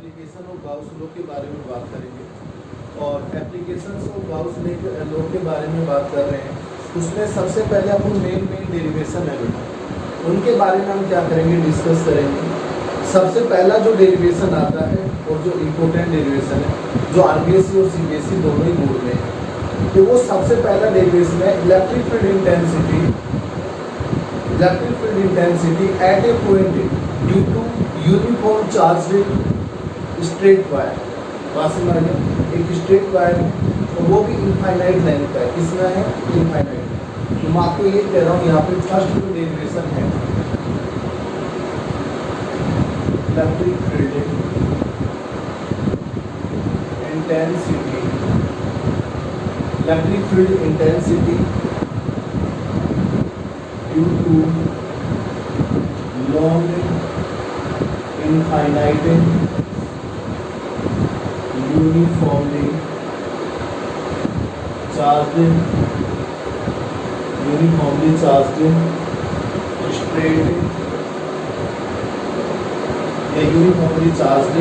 Application of Gauss law के बारे में बात करेंगे। और एप्लीकेशंस ऑफ गाउस लॉ के बारे में बात कर रहे हैं, उसमें सबसे पहले अपन मेन डेरिवेशन है बेटा, उनके बारे में हम क्या करेंगे, डिस्कस करेंगे। सबसे पहला जो डेरिवेशन आता है और जो इम्पोर्टेंट डेरिवेशन है, जो आरबीएससी और सीबीएसई दोनों ही बोर्ड में है, तो वो सबसे पहला डेरिवेशन है electric field intensity at a point due to uniform charge straight wire. पास में आ गया, एक स्ट्रेट वायर है और वो भी इनफाइनाइट लेंथ का है। किसमें है? इनफाइनाइट। तो मैं आपको ये कह रहा हूँ, यहाँ पे फर्स्ट जो डेरिवेशन है electric field intensity due to long infinite uniformly charged straight या यूनिफॉर्मली चार्ज्ड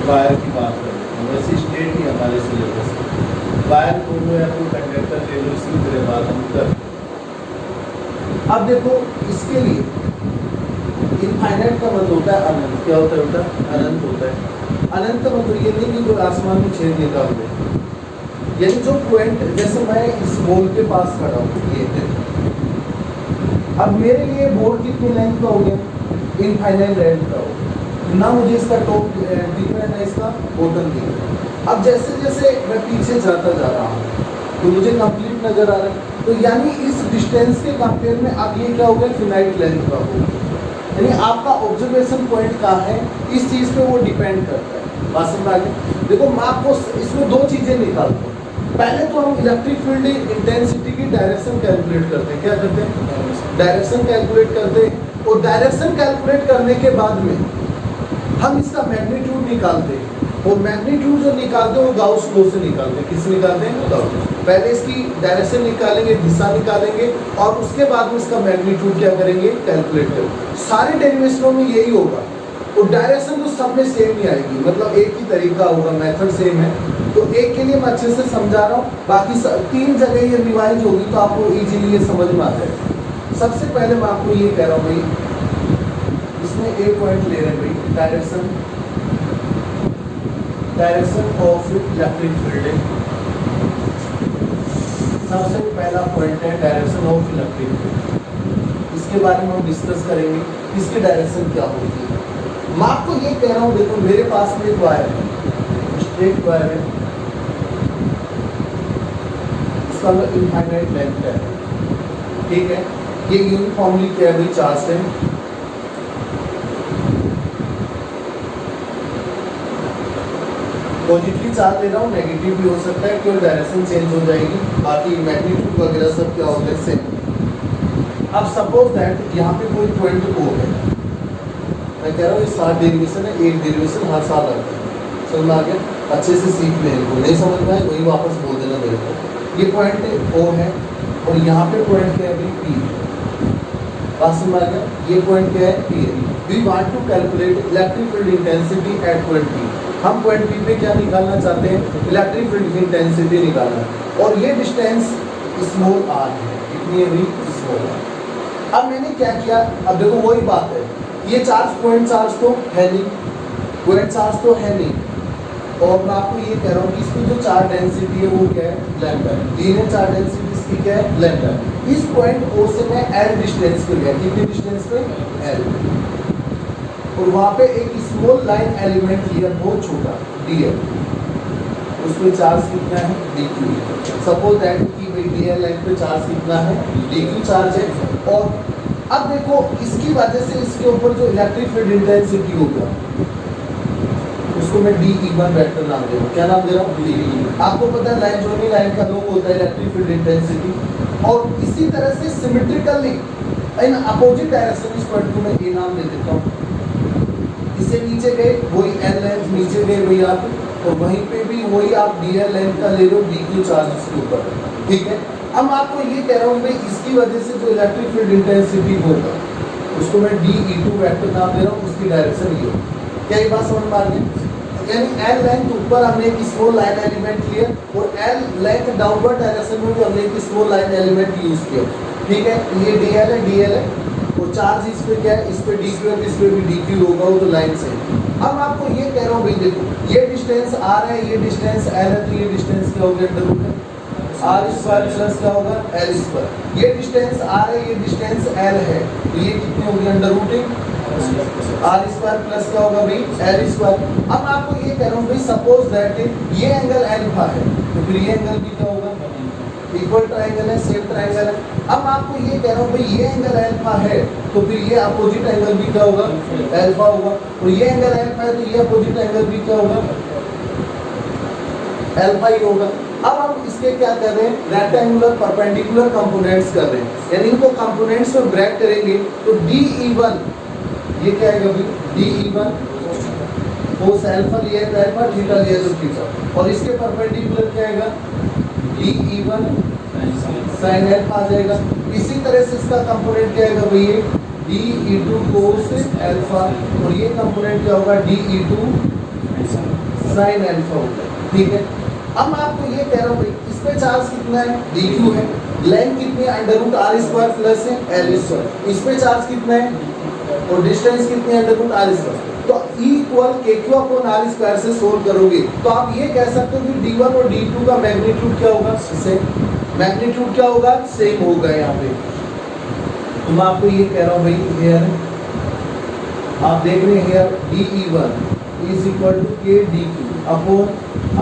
वायर की बात करें, वैसे स्ट्रेट ही हमारे सिलेबस में वायर को लो या कोई कंडक्टर ले लो, इसकी तरह बात हम कर। अब देखो, इसके लिए इनफाइनाइट का मतलब होता है अनंत। क्या होता है बेटा? अनंत होता है। अनंत का मतलब ये नहीं कि जो आसमान में छेद निकाल दे, यानी जो पॉइंट, जैसे मैं इस बॉल के पास खड़ा हूँ, ये अब मेरे लिए बॉल कितनी लेंथ का हो गया? इनफाइनाइट लेंथ का हो ना, मुझे इसका टॉप दिख रहा है ना इसका बॉटम दिख रहा है। अब जैसे जैसे मैं पीछे जाता जा रहा हूँ तो मुझे कंप्लीट नजर आ रहा है, तो यानी इस डिस्टेंस के कंपेयर में अब ये क्या हो गया? फिनाइट लेंथ का हो गया। यानी आपका ऑब्जर्वेशन पॉइंट कहाँ है, इस चीज़ पे वो डिपेंड करता है। बात समझ आ गई? देखो, मैं आपको इसमें दो चीज़ें निकालता हूँ। पहले तो हम इलेक्ट्रिक फील्ड इंटेंसिटी की डायरेक्शन कैलकुलेट करते हैं। क्या करते हैं? डायरेक्शन कैलकुलेट करते हैं, और डायरेक्शन कैलकुलेट करने के बाद में हम इसका मैग्नीट्यूड निकालते हैं, और मैग्नीट्यूड जो निकालते हैं वो गाउस लॉ से निकालते हैं। किससे निकालते हैं? गाउस। पहले इसकी डायरेक्शन निकालेंगे, दिशा निकालेंगे, और उसके बाद में इसका मैग्नीट्यूड क्या करेंगे? कैलकुलेट करेंगे। सारे डेरिवेशनों में यही होगा, और डायरेक्शन तो सब में सेम ही आएगी, मतलब एक ही तरीका होगा, मेथड सेम है। तो एक के लिए मैं अच्छे से समझा रहा हूँ, बाकी तीन जगह ये रिवाइज होगी तो आपको इजीली ये समझ में आ जाएगा। सबसे पहले मैं आपको ये कह रहा हूँ भाई, इसमें एक पॉइंट ले रहे हैं भाई, डायरेक्शन ऑफ इलेक्ट्रिक फील्ड। सबसे पहला पॉइंट है डायरेक्शन ऑफ इलेक्ट्रिक फील्ड। इसके बारे में हम डिस्कस करेंगे, इसकी डायरेक्शन क्या होगी। मैं आपको ये कह रहा हूँ, देखो मेरे पास में एक वायर है, स्ट्रेट वायर है, इसका मतलब इनफाइनाइट लेंथ है, ठीक है। ये यूनिफॉर्मली क्या है? चार्ज है। पॉजिटिव चार्ज ले रहा हूँ, नेगेटिव भी हो सकता है, क्योंकि डायरेक्शन चेंज हो जाएगी, बाकी मैग्नीट्यूड वगैरह सब क्या होगा? सेम। अब सपोज दैट यहाँ पे कोई पॉइंट O है, मैं कह रहा हूँ ये 7 डेरिवेशन है, एक डेरिवेशन हर साल आता है। समझ में आ गया? अच्छे से सीख लें, इनको नहीं समझ में आए वही वापस बोल देना मेरे को। ये पॉइंट O है, और यहाँ पे पॉइंट क्या है? P है। बात समझ में आ गया? ये पॉइंट क्या है? P है। We want to calculate electric field intensity at point P। हम पॉइंट P पे क्या निकालना चाहते हैं? इलेक्ट्रिक फील्ड इंटेंसिटी निकालना, और ये डिस्टेंस स्मॉल r है। कितनी है भाई? Small r। अब मैंने क्या किया, अब देखो वही बात है, ये चार्ज पॉइंट चार्ज तो है नहीं, पॉइंट चार्ज तो है नहीं, और मैं आपको ये कह रहा हूँ कि इसकी जो चार्ज डेंसिटी है वो क्या है? लैम्डा है। लीनियर चार्ज डेंसिटी इसकी क्या है? लैम्डा। इस पॉइंट O से मैं L डिस्टेंस पे गया, कितनी डिस्टेंस पे? L, और वहाँ पे एक स्मॉल लाइन एलिमेंट लिया, बहुत छोटा, dl, उसमें चार्ज कितना है? dq। सपोज दैट कि भाई dl लाइन पे चार्ज कितना है? dq चार्ज है। और अब देखो, इसकी वजह से इसके ऊपर जो इलेक्ट्रिक फील्ड इंटेंसिटी होगा उसको मैं dE1 वेक्टर नाम दे रहा हूँ। क्या नाम दे रहा हूँ? dE1। आपको पता है लाइन जोइनिंग लाइन का लोग होता है इलेक्ट्रिक फील्ड इंटेंसिटी, और इसी तरह से सिमेट्रिकली इन अपोजिट डायरेक्शन इस पॉइंट को मैं A नाम दे देता हूँ। इससे नीचे गए वही L लेंथ, नीचे गए वही आप, और वहीं पे भी वही आप dl लेंथ का ले लो, dq चार्ज इसके ऊपर, ठीक है। अब आपको ये कह रहा हूँ भाई, इसकी वजह से जो इलेक्ट्रिक फील्ड इंटेंसिटी होगा उसको मैं dE2 वेक्टर नाम दे रहा हूँ, उसकी डायरेक्शन ये क्या ये बात समझ में आ गई? यानी एल लेंथ ऊपर हमने एक स्मॉल लाइन एलिमेंट लिया और एल लेंथ डाउनवर्ड डायरेक्शन में भी हमने एक स्मॉल लाइन एलिमेंट यूज किया, ठीक है। ये डीएल है और चार्ज इस पे क्या है, इस पे डीक्यू है, इस पे भी डीक्यू होगा, वो तो लाइन से। अब आपको ये कह रहा हूँ भाई देखो ये डिस्टेंस आर है, ये डिस्टेंस एल है, तो ये डिस्टेंस क्या होगा, अंडर रूट है आर स्क्वायर प्लस क्या होगा एल स्क्वायर। ये डिस्टेंस आर है, ये डिस्टेंस एल है, तो ये कितनी होगी, under root R square plus क्या होगा भाई एल स्क्वायर। अब मैं आपको ये कह रहा हूँ भाई सपोज दैट ये एंगल एल्फा है, तो फिर ये एंगल भी क्या होगा, इक्वल ट्रायंगल है, सेम ट्रायंगल है। अब मैं आपको ये कह रहा हूँ भाई ये एंगल एल्फा है, तो फिर ये अपोजिट एंगल भी क्या होगा, एल्फा होगा। और ये एंगल एल्फा है, तो ये अपोजिट एंगल भी क्या होगा, एल्फा ही होगा। अब हम इसके क्या कर रहे हैं, रेक्टेंगुलर परपेंडिकुलर कंपोनेंट्स कर रहे हैं, यानी इनको कंपोनेंट्स में ब्रेक करेंगे तो DE1 ये क्या आएगा भाई, DE1 कोस अल्फा लिया है तो अल्फा, थीटा लिया है तो थीटा, और इसके परपेंडिकुलर क्या आएगा, DE1 sin अल्फा आ जाएगा। इसी तरह से इसका कंपोनेंट क्या आएगा भाई, DE2 कोस अल्फा, और ये कंपोनेंट क्या होगा, DE2 sin अल्फा होगा, ठीक है। अब मैं आपको ये कह रहा हूँ भाई इस पे चार्ज कितना है, dq है, लेंथ कितनी है, under root R square plus है एल स्क्वायर, इस पे चार्ज कितना है और डिस्टेंस कितनी है, अंडर रूट आर स्क्वायर। तो E equal KQ upon R square से सोल्व करोगे तो आप ये कह सकते हो कि D1 और D2 का मैग्नीट्यूड क्या होगा, सेम मैग्नीट्यूड क्या होगा, सेम होगा यहाँ पे। तो मैं आपको ये कह रहा हूँ भाई हियर आप देख रहे हैं here DE1 is equal to KDQ upon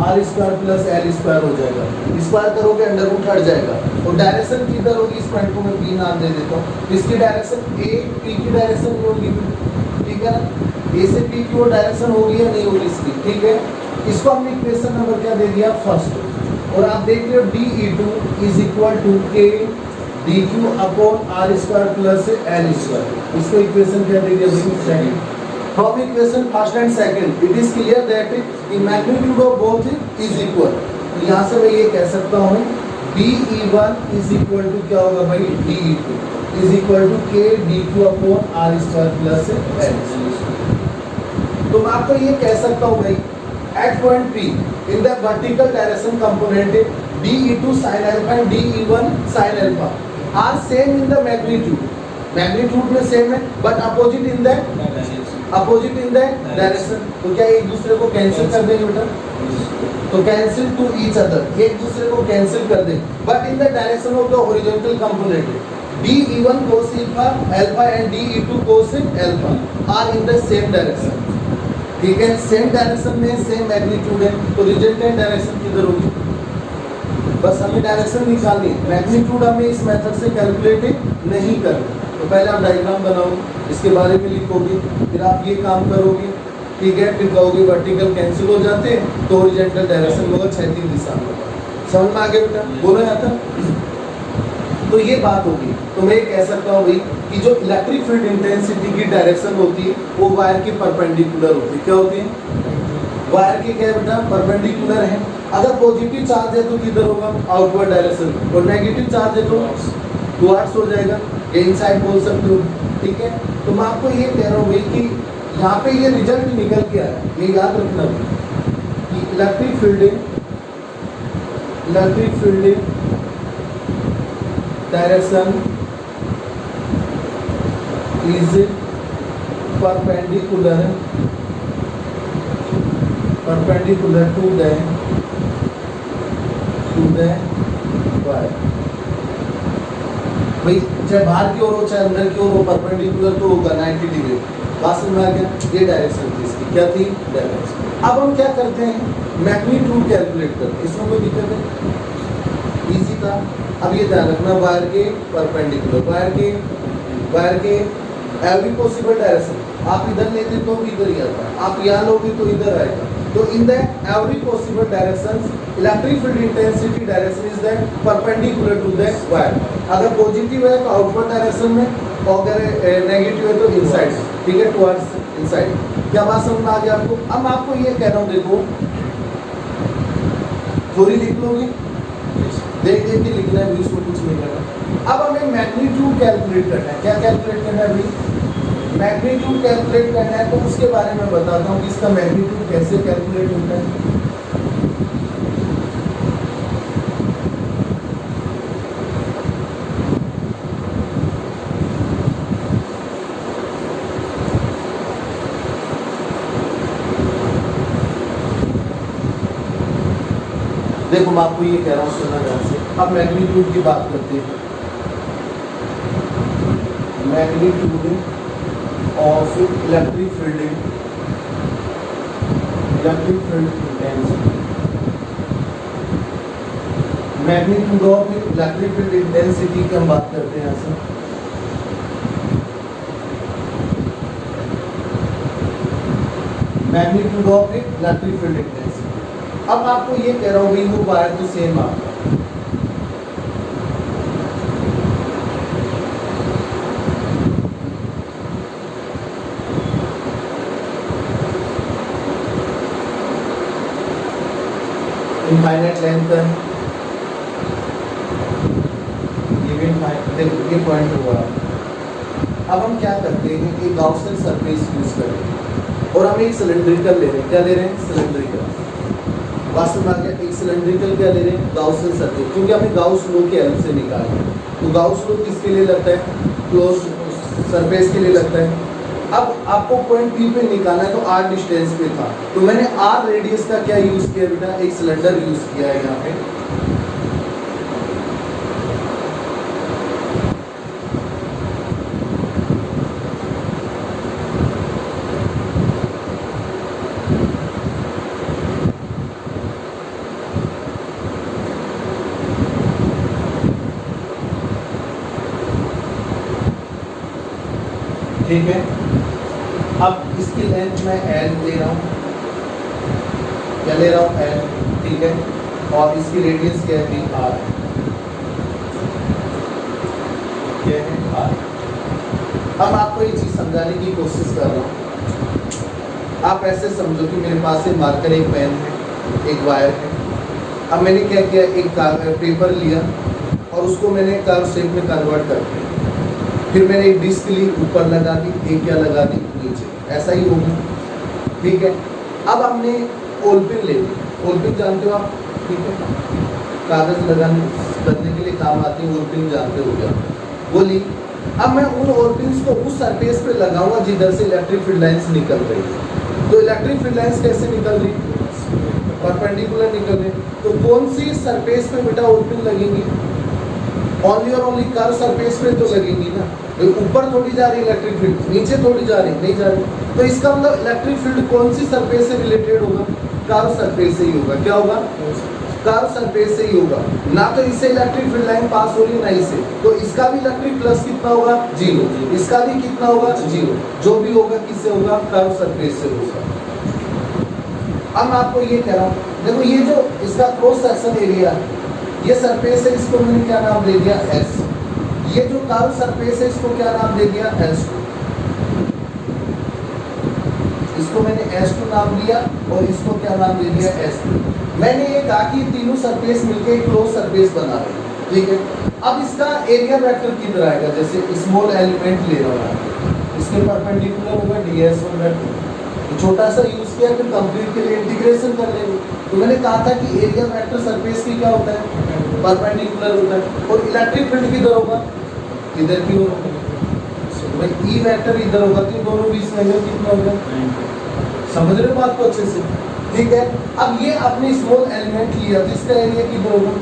R square plus L square हो जाएगा, स्क्वायर करोगे अंडर रूट हट जाएगा, और डायरेक्शन किधर होगी, इस पॉइंट को मैं P नाम दे देता हूँ। इसकी डायरेक्शन A P की डायरेक्शन में होगी, ठीक है ना, A से P की वो डायरेक्शन होगी या नहीं होगी इसकी, ठीक है। इसको हमने इक्वेशन नंबर क्या दे दिया, फर्स्ट, और आप देख रहे हो DE2 is equal to K DQ upon R square plus L square, इसको इक्वेशन क्या दे दिया, second. From equation first and second, it is clear that the magnitude of both is equal. तो यहाँ से मैं ये कह सकता हूँ DE1 is equal to क्या होगा भाई, DE2 is equal to K DQ upon R square plus L। तो मैं आपको ये कह सकता हूँ भाई at point P in the vertical direction component DE2 sin alpha and DE1 sin alpha are same in the magnitude, magnitude में same है but opposite in the direction. तो क्या एक दूसरे को कैंसिल कर देंगे बेटा, तो कैंसिल टू ईच अदर, एक दूसरे को कैंसिल कर दें, but in the direction of the horizontal component DE1 cos alpha and DE2 cos alpha are in the same direction, ठीक है, सेम डायरेक्शन में सेम मैग्नीट्यूड है, तो रिजल्टेंट डायरेक्शन किधर होगी, बस हमें डायरेक्शन निकालनी है, मैग्नीट्यूड हमें इस मेथड से कैलकुलेट नहीं करना। तो पहले आप डायग्राम बनाओगे, इसके बारे में लिखोगे, फिर आप ये काम करोगे, ठीक है, फिर कहोगे वर्टिकल कैंसिल हो जाते हैं तो हॉरिजॉन्टल डायरेक्शन होगा, क्षैतिज दिशा में होगा। समझ में आ गया बेटा, बोलो जाता। तो ये बात होगी, तो मैं कह सकता हूँ भाई कि जो इलेक्ट्रिक फील्ड इंटेंसिटी की डायरेक्शन होती है वो वायर की परपेंडिकुलर होती है। क्या होती है, वायर की क्या है बेटा, परपेंडिकुलर है। अगर पॉजिटिव चार्ज है तो किधर होगा, आउटवर्ड डायरेक्शन, और नेगेटिव चार्ज है तो टुवर्ड्स हो जाएगा, इनसाइड बोल सकते हो, ठीक है। तो मैं आपको ये कह रहा हूँ भाई कि यहाँ पे ये रिजल्ट निकल के आया, ये याद रखना कि electric fielding direction is perpendicular to the wire. भाई चाहे बाहर की ओर हो चाहे अंदर की ओर हो, परपेंडिकुलर तो होगा 90 डिग्री। बात समझ में आ गया, ये डायरेक्शन थी इसकी, क्या थी, डायरेक्शन। अब हम क्या करते हैं, मैग्नीट्यूड कैलकुलेट करते हैं, इसमें कोई दिक्कत है, इजी था। अब ये ध्यान रखना, वायर के परपेंडिकुलर, वायर के एवरी पॉसिबल डायरेक्शन, आप इधर लेते तो इधर ही आता, आप यहाँ लोगे तो इधर आएगा। तो in the every possible directions electric field intensity direction is that perpendicular to the wire. अगर पॉजिटिव है तो आउटवर्ड डायरेक्शन में, और अगर नेगेटिव है तो इनसाइड, ठीक है, टुवर्ड्स इनसाइड। क्या बात समझ में आ गया आपको। अब मैं आपको ये कह रहा हूँ, देखो थोड़ी लिख लोगे, देख देख के लिखना है, इसमें कुछ नहीं करना। अब हमें मैग्नीट्यूड कैलकुलेट करना है। क्या कैलकुलेट करना है भाई, मैग्नीट्यूड कैलकुलेट करना है तो उसके बारे में बताता हूँ कि इसका मैग्नीट्यूड कैसे कैलकुलेट होता है। देखो मैं आपको ये कह रहा हूँ, सुनना ध्यान से। अब मैग्नीट्यूड की बात करते हैं। Magnitude of electric field intensity, magnitude of electric field intensity की हम बात करते हैं यहाँ से। Magnitude of electric field intensity. अब आपको ये कह रहा हूँ भाई वो वायर तो सेम आपका, इनफाइनाइट लेंथ है, ये पॉइंट हुआ। अब हम क्या करते हैं कि गाउसियन सरफेस यूज करें और हम एक सिलेंड्रिकल ले रहे हैं। क्या ले रहे हैं? सिलेंड्रिकल। वास्तव में आ गया, एक सिलेंड्रिकल क्या ले रहे हैं? गाउसियन सरफेस, क्योंकि हमें गाउस लॉ की हेल्प से निकालना है। तो गाउस लॉ किसके लिए लगता है? क्लोज सरफेस के लिए लगता है। अब आपको पॉइंट पी पे निकालना है तो आर डिस्टेंस पे था, तो मैंने आर रेडियस का क्या यूज किया बेटा? एक सिलेंडर यूज किया है यहाँ पे। ठीक है, अब इसकी लेंथ मैं एल ले रहा हूँ, क्या ले रहा हूँ? एल। ठीक है, और इसकी रेडियस क्या है? आर। क्या है? आर। अब आपको ये चीज समझाने की कोशिश कर रहा हूँ। आप ऐसे समझो कि मेरे पास एक मार्कर, एक पेन है, एक वायर है। अब मैंने क्या किया? एक पेपर लिया और उसको मैंने कर्व शेप में कन्वर्ट कर दिया। फिर मैंने एक डिस्क ली, ऊपर लगा दी, एक क्या लगा दी? नीचे। ऐसा ही होगा। ठीक है, अब हमने ओलपिन ले ली। ओलपिन जानते हो आप? ठीक है, कागज लगाने करने के लिए काम आती है ओलपिन, जानते हो क्या? वो ली। अब मैं उन ओलपिन्स को उस सरफेस पे लगाऊंगा जिधर से इलेक्ट्रिक फील्ड लाइंस निकल रही है। तो इलेक्ट्रिक फील्ड लाइंस कैसे निकल रही? परपेंडिकुलर निकल रही। तो कौन सी सरफेस पे बेटा ओलपिन लगेंगी? ओनली और ओनली कर्व सरफेस पे तो लगेंगी ना। ऊपर थोड़ी जा रही इलेक्ट्रिक फील्ड, नीचे थोड़ी जा रही, नहीं जा रही। तो इसका मतलब इलेक्ट्रिक फील्ड कौन सी सरफेस से रिलेटेड होगा? कर्व सरफेस से ही होगा। क्या होगा? कर्व सरफेस से ही होगा। ना तो इससे इलेक्ट्रिक फील्ड लाइन पास हो रही है, ना इससे। तो इसका भी इलेक्ट्रिक प्लस कितना होगा? 0। इसका भी कितना होगा? 0। जो भी होगा किससे होगा? कर्व सरफेस से होगा। अब मैं आपको ये कह रहा हूँ, देखो ये जो इसका क्रॉस सेक्शन एरिया, ये सरफेस है, इसको मैंने क्या नाम दे दिया? S। ये जो कर्व सरफेस है इसको क्या नाम दे दिया? S2। इसको मैंने S2 नाम दिया और इसको क्या नाम दे दिया? S3। मैंने ये कहा कि तीनों सरफेस मिलके एक क्लोज सरफेस बना रहे हैं। ठीक है, अब इसका एरिया वेक्टर किधर आएगा? जैसे स्मॉल एलिमेंट ले रहा हूँ, इसके परपेंडिकुलर होगा ds1 वेक्टर। छोटा सा यूज किया, फिर कंप्लीट के लिए इंटीग्रेशन कर लेंगे। तो मैंने कहा था कि एरिया वेक्टर सरफेस की क्या होता है? परपेंडिकुलर होता है। और इलेक्ट्रिक फील्ड किधर होगा? इधर की ओर होगा। भाई ई वेक्टर इधर होगा, तो दोनों बीच में एंगल कितना होगा? समझ रहे हो बात को अच्छे से? ठीक है, अब ये आपने स्मॉल एलिमेंट लिया तो इसका एरिया किधर होगा?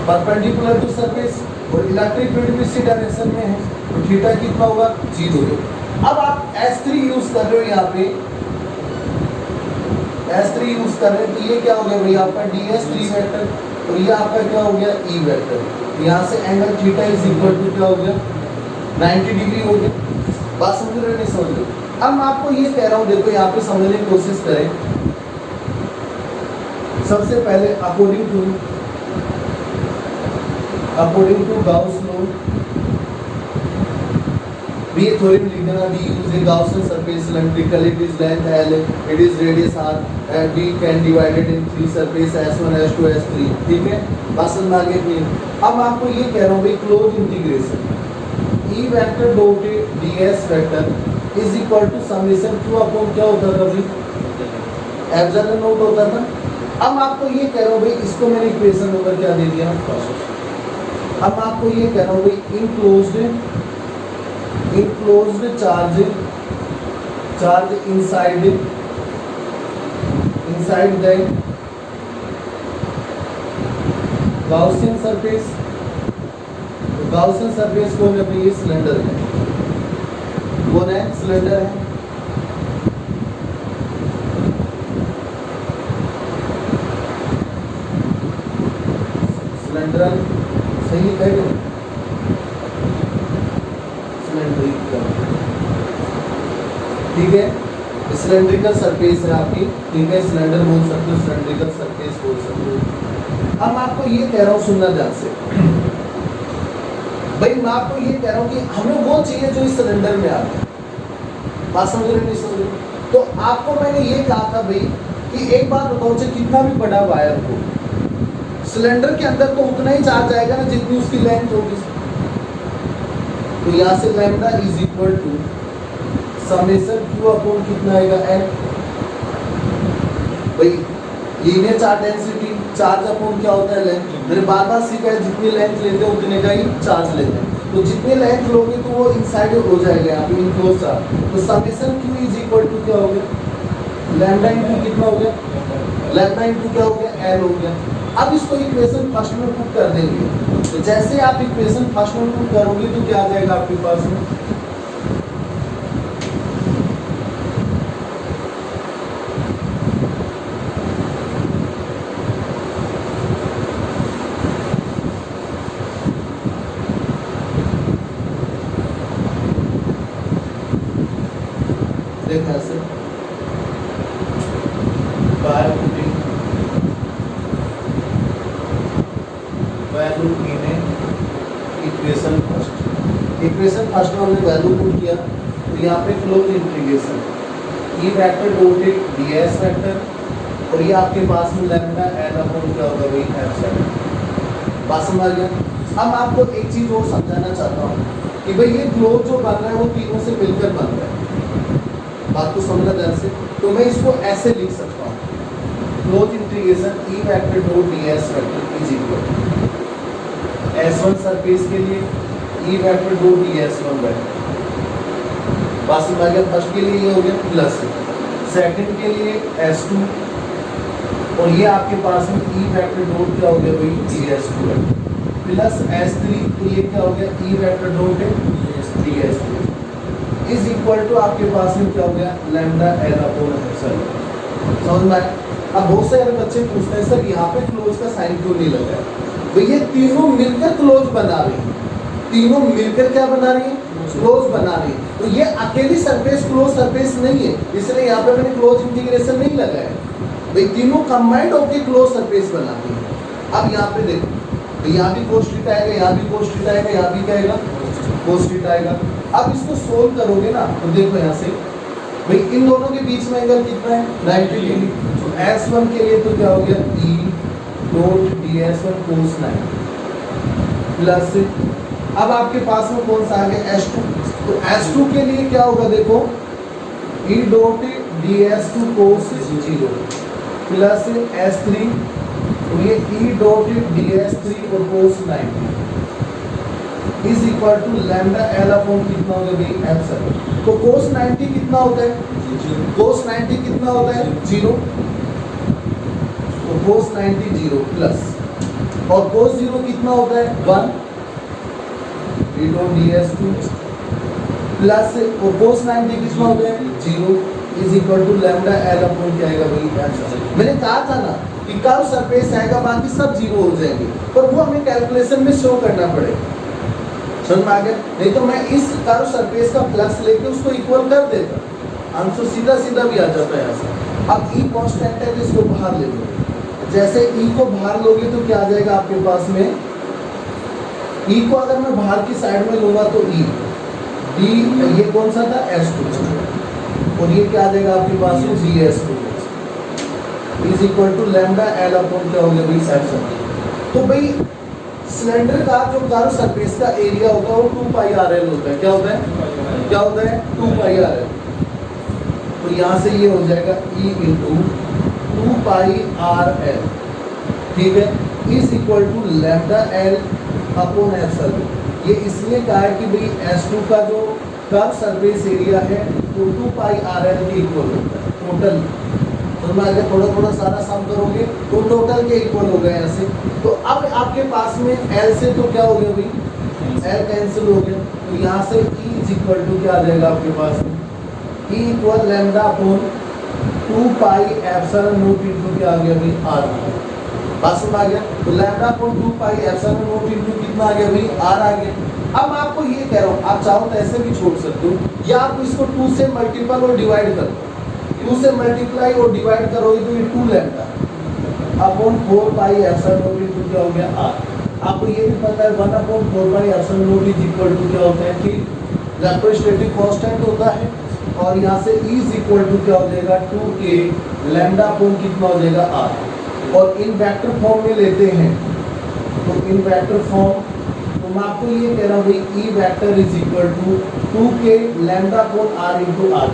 परपेंडिकुलर टू सरफेस, और इलेक्ट्रिक फील्ड भी इसी डायरेक्शन में है, तो थीटा कितना होगा? 0। अब आप S3 यूज कर रहे हो, यहाँ पे S3 यूज कर रहे हैं, तो ये क्या हो गया भाई? आपका ds3 वेक्टर, और ये आपका क्या हो गया? E vector. यहाँ से angle theta is equal to क्या हो गया? 90 डिग्री हो गया। बात समझ रहे? नहीं समझ रहे? अब मैं आपको ये कह रहा हूँ, देखो यहाँ पे समझने की कोशिश करें। सबसे पहले according to Gauss law, B theorem लिख देना। B use a Gaussian surface cylindrical, it is length L, it is radius R, and B can divided in 3 surface S1, S2, S3। ठीक है, बात समझ में आ गई? अब मैं आपको ये कह रहा हूँ भाई close integration E vector dot ds vector is equal to summation q upon क्या होता था भाई, एप्सिलॉन नॉट होता था। अब आपको ये कह रहा हूँ भाई, इसको मैंने इक्वेशन नंबर क्या दे दिया, अब आपको ये कह रहा हूँ भाई enclosed charge inside the Gaussian surface. Gaussian surface को मैं ये सिलेंडर है, कौन है, सिलेंडर है। सिलेंडर सही है, सिलेंड्रिकल, ठीक है, सिलेंड्रिकल सरफेस है आपकी, ठीक है, सिलेंडर बोल सकते हो, सिलेंड्रिकल सरफेस बोल सकते हो। अब मैं आपको ये कह रहा हूँ, सुनना ध्यान से भाई, मैं आपको ये कह रहा हूँ कि हमें वो चाहिए जो इस सिलेंडर में आता है, बात समझ रहे नहीं समझ रहे। तो आपको मैंने ये कहा था भाई कि एक बात बताओ, चाहे कितना भी बड़ा वायर हो, सिलेंडर के अंदर तो उतना ही चार्ज आएगा ना जितनी उसकी लेंथ होगी। तो यहाँ से lambda is equal to summation q upon कितना आएगा, n। भाई linear charge density, charge upon क्या होता है, लेंथ। मैंने बार बार सीखा है, जितनी लेंथ लेते हो उतने का ही चार्ज लेते हैं। तो जितनी लेंथ लोगे तो वो इनसाइड हो जाएगा यहाँ पे इनक्लोज चार्ज। तो summation q is equal to क्या हो गया, लैम्डा इनटू कितना हो गया, लैम्डा इनटू क्या हो गया, n हो गया। अब इसको इक्वेशन फर्स्ट में पुट कर देंगे। तो जैसे आप इक्वेशन फर्स्ट में पुट करोगे तो क्या आ जाएगा आपके पास में, देखा से by putting value in equation first में हमने वैल्यू पुट किया। तो यहाँ पे close integration E vector dot ds vector, और ये आपके पास में लैम्डा n अपॉन क्या होगा भाई, एप्सिलॉन। बात समझ आ गया। अब आपको एक चीज और समझाना चाहता हूँ कि भाई ये क्लोज जो बन रहा है वो तीनों से मिलकर बन रहा है, बात को समझना ध्यान से। तो मैं इसको ऐसे लिख सकता हूँ, close integration E vector dot ds vector is equal S1 surface के लिए ई वेक्टर डॉट ds1 वेक्टर। बात समझ आ गया। फर्स्ट के लिए ये हो गया प्लस, सेकंड के लिए S2, और ये आपके पास में ई वेक्टर डॉट क्या हो गया भाई, ds2 प्लस S3, तो ये क्या हो गया, E vector dot ds3 is equal to आपके पास में क्या हो गया, लैम्डा n अपॉन एप्सिलॉन। समझ में आया। अब बहुत सारे बच्चे पूछते हैं सर यहाँ पे क्लोज का साइन क्यों नहीं लगा है। तो ये तीनों मिलकर क्लोज बना रही है, तीनों मिलकर क्या बना रही है, क्लोज बना रही है। तो ये अकेली सरफेस क्लोज सरफेस नहीं है, इसलिए यहाँ पे मैंने क्लोज इंटीग्रेशन नहीं लगाया। भाई तीनों कंबाइंड होकर क्लोज सरफेस बनाती है। अब यहाँ पे देखो, तो यहाँ भी cos थीटा आएगा, यहाँ भी cos थीटा आएगा, यहाँ भी क्या आएगा, cos थीटा आएगा। अब इसको सोल्व करोगे ना, तो देखो यहाँ से भाई इन दोनों के बीच में एंगल कितना है, 90 डिग्री। तो S1 के लिए तो क्या हो गया, E dot ds1 cos 90 plus, अब आपके पास में कौन सा आ गया, S2। तो S2 के लिए क्या होगा, देखो E dot ds2 cos 0 plus S3, तो ये E डॉट ds3 और cos 90 is equal to lambda L upon कितना होगा भाई, एप्सिलॉन। तो cos 90 कितना होता है, cos 90 कितना होता है, 0। तो cos 90 0 प्लस, और cos 0 कितना होता है, 1 E डॉट ds2 प्लस, और cos 90 कितना होता है, 0 is equal to lambda L upon क्या आएगा भाई, एप्सिलॉन। मैंने कहा था ना कि कर्व सरफेस आएगा, बाकी सब 0 हो जाएंगे, पर वो हमें कैलकुलेशन में शो करना पड़ेगा। समझ में आ गया। नहीं तो मैं इस कर्व सरफेस का फ्लक्स लेके उसको इक्वल कर देता, आंसर सीधा सीधा भी आ जाता है ऐसा। अब E कांस्टेंट है तो इसको बाहर ले लो, जैसे E को बाहर लोगे तो क्या आ जाएगा आपके पास में, E को अगर मैं बाहर की साइड में लूंगा तो E D, ये कौन सा था, S2, और ये क्या आ जाएगा आपके पास में, ds2 is equal to lambda L upon क्या हो गया भाई, एप्सिलॉन। तो भाई सिलेंडर का जो कर्व सरफेस का एरिया होता है वो 2 पाई आर एल होता है। क्या होता है? क्या होता है? 2 पाई आर एल। तो यहाँ से ये हो जाएगा E into 2 pi R L, ठीक है, is equal to lambda L upon epsilon. ये इसलिए कहा है कि भाई S2 का जो कर्व सरफेस एरिया है वो 2 पाई आर एल के इक्वल होता है टोटल। तो मैं अगर थोड़ा थोड़ा सारा सम करोगे तो टोटल के इक्वल हो गया यहाँ से। तो अब आपके पास में L से तो क्या हो गया भाई, L कैंसिल हो गया, तो यहाँ से E इज इक्वल टू क्या आ जाएगा आपके पास में, E equal lambda upon 2 pi epsilon not into क्या आ गया भाई, R। बात समझ आ गया? तो lambda upon 2 pi epsilon not into कितना आ गया भाई, R आ गया। अब मैं आपको ये कह रहा हूँ, आप चाहो तो ऐसे भी छोड़ सकते हो, या आप इसको 2 से मल्टीपल और डिवाइड कर दो। 2 से मल्टीप्लाई और डिवाइड करोगे तो ये 2 lambda upon 4 pi epsilon not into क्या हो गया, R। आपको ये भी पता है 1 upon 4 pi epsilon naught is equal to क्या होता है कि इलेक्ट्रोस्टैटिक कांस्टेंट होता है, और यहाँ से E इज इक्वल टू क्या हो जाएगा 2a लैम्डा अपॉन कितना हो जाएगा, R। और इन वेक्टर फॉर्म में लेते हैं, तो इन वेक्टर फॉर्म, तो मैं आपको ये कह रहा हूँ भाई E vector is equal to 2k lambda upon R into R।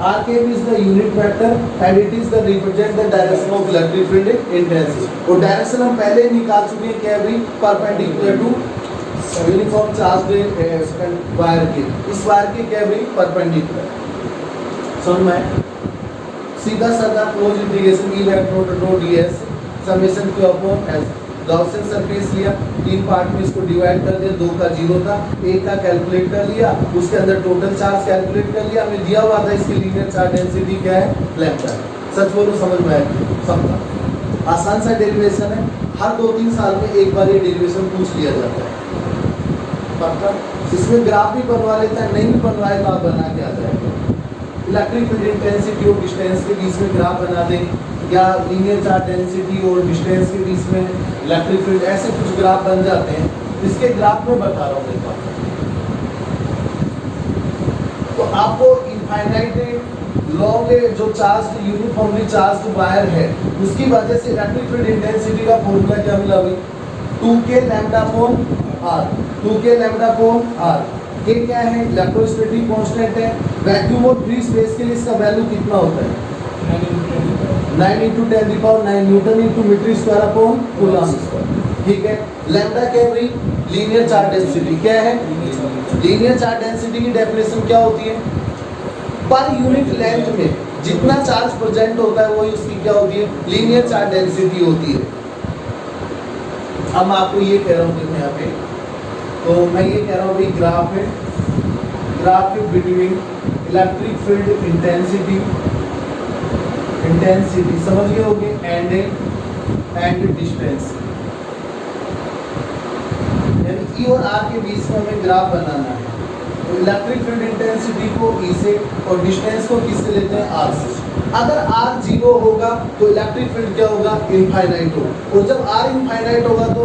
R k is the unit vector and it is the represent the direction of electric field intensity। और डायरेक्शन हम पहले निकाल चुके हैं, क्या है भाई, perpendicular to uniform charge wire के, इस वायर के क्या है भाई, परपेंडिकुलर। समझ में? सीधा साधा close integration E vector dot ds summation q upon s। Gaussian surface लिया, 3 पार्ट में इसको डिवाइड कर दिया, 2 का 0 था, 1 का कैलकुलेट कर लिया, उसके अंदर टोटल चार्ज कैलकुलेट कर लिया, हमें दिया हुआ था इसकी लीनियर चार्ज डेंसिटी क्या है, लैम्डा। सच बोलो, समझ में आया? समझा? आसान सा डेरिवेशन है, हर 2-3 साल में एक बार ये डेरिवेशन पूछ लिया जाता है। पक्का? इसमें ग्राफ भी बनवा लेता है, नहीं भी बनवाए तो आप बना के आ जाएगा। इलेक्ट्रिक फील्ड इंटेंसिटी और डिस्टेंस के बीच में ग्राफ बना दें, या लीनियर चार्ज डेंसिटी और डिस्टेंस के बीच में इलेक्ट्रिक फील्ड, ऐसे कुछ ग्राफ बन जाते हैं। इसके ग्राफ में बता रहा हूँ एक बात, तो आपको इनफाइनाइट लॉन्ग जो चार्ज यूनिफॉर्मली चार्ज वायर है उसकी वजह से इलेक्ट्रिक फील्ड इंटेंसिटी का फॉर्मूला क्या मिला भाई, 2k lambda upon R। 2k lambda upon R के क्या है, इलेक्ट्रोस्टैटिक कांस्टेंट है। वैक्यूम और फ्री स्पेस के लिए इसका वैल्यू कितना होता है, 9 × 10⁹ newton into metre square upon coulomb square, ठीक है। लैम्डा क्या है भाई, लीनियर चार्ज डेंसिटी। क्या है, लीनियर चार्ज डेंसिटी की डेफिनेशन क्या होती है, पर यूनिट लेंथ में जितना चार्ज प्रेजेंट होता है वही उसकी क्या होती है, लीनियर चार्ज डेंसिटी होती है। अब मैं आपको ये कह रहा हूँ देखो यहाँ पे, तो मैं ये कह रहा हूँ भाई ग्राफ है, graph between electric field intensity समझ गए होगे, एंड डिस्टेंस, यानी E और R के बीच में हमें ग्राफ बनाना है। तो इलेक्ट्रिक फील्ड इंटेंसिटी को E से और डिस्टेंस को किससे लेते हैं, R से। अगर R 0 होगा तो इलेक्ट्रिक फील्ड क्या होगा, इनफाइनाइट होगा, और जब R इनफाइनाइट होगा तो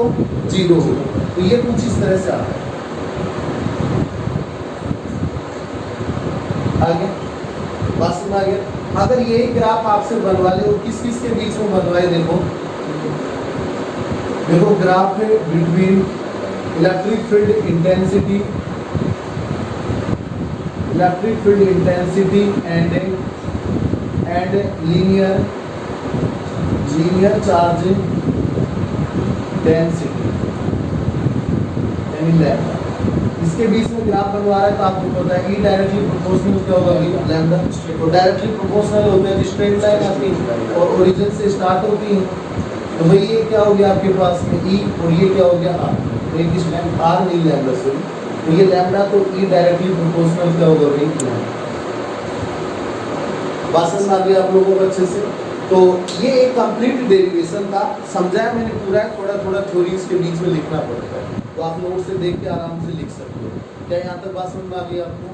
0 होगा। तो ये कुछ इस तरह से आता है। आगे बस में आ गया। अगर ये ग्राफ आपसे बनवा ले, और किस किस के बीच में बनवाए, देखो ग्राफ है between electric field intensity and linear charge density, यानी लैम्डा। इसके बीच में ग्राफ बनवा रहा है तो आपको पता है E डायरेक्टली प्रोपोर्शनल क्या होगा, लैम्डा। तो डायरेक्टली प्रोपोर्शनल होते हैं, स्ट्रेट लाइन आती है और ओरिजिन से स्टार्ट होती है। तो भाई ये क्या हो गया आपके पास में E, और ये क्या हो गया R। तो ये किस R नहीं, लैम्डा सॉरी, तो ये लैम्डा, तो E डायरेक्टली प्रोपोर्शनल क्या होगा भाई, लैम्डा। बात समझ आ गई आप लोगों को अच्छे से? तो ये एक कंप्लीट डेरिवेशन था, समझाया मैंने पूरा, थोड़ा थोड़ा थ्योरी इसके बीच में लिखना पड़ता है, तो आप नोट से देख के आराम से लिख सकते हो। क्या यहाँ तक बात समझ में आ गई आपको?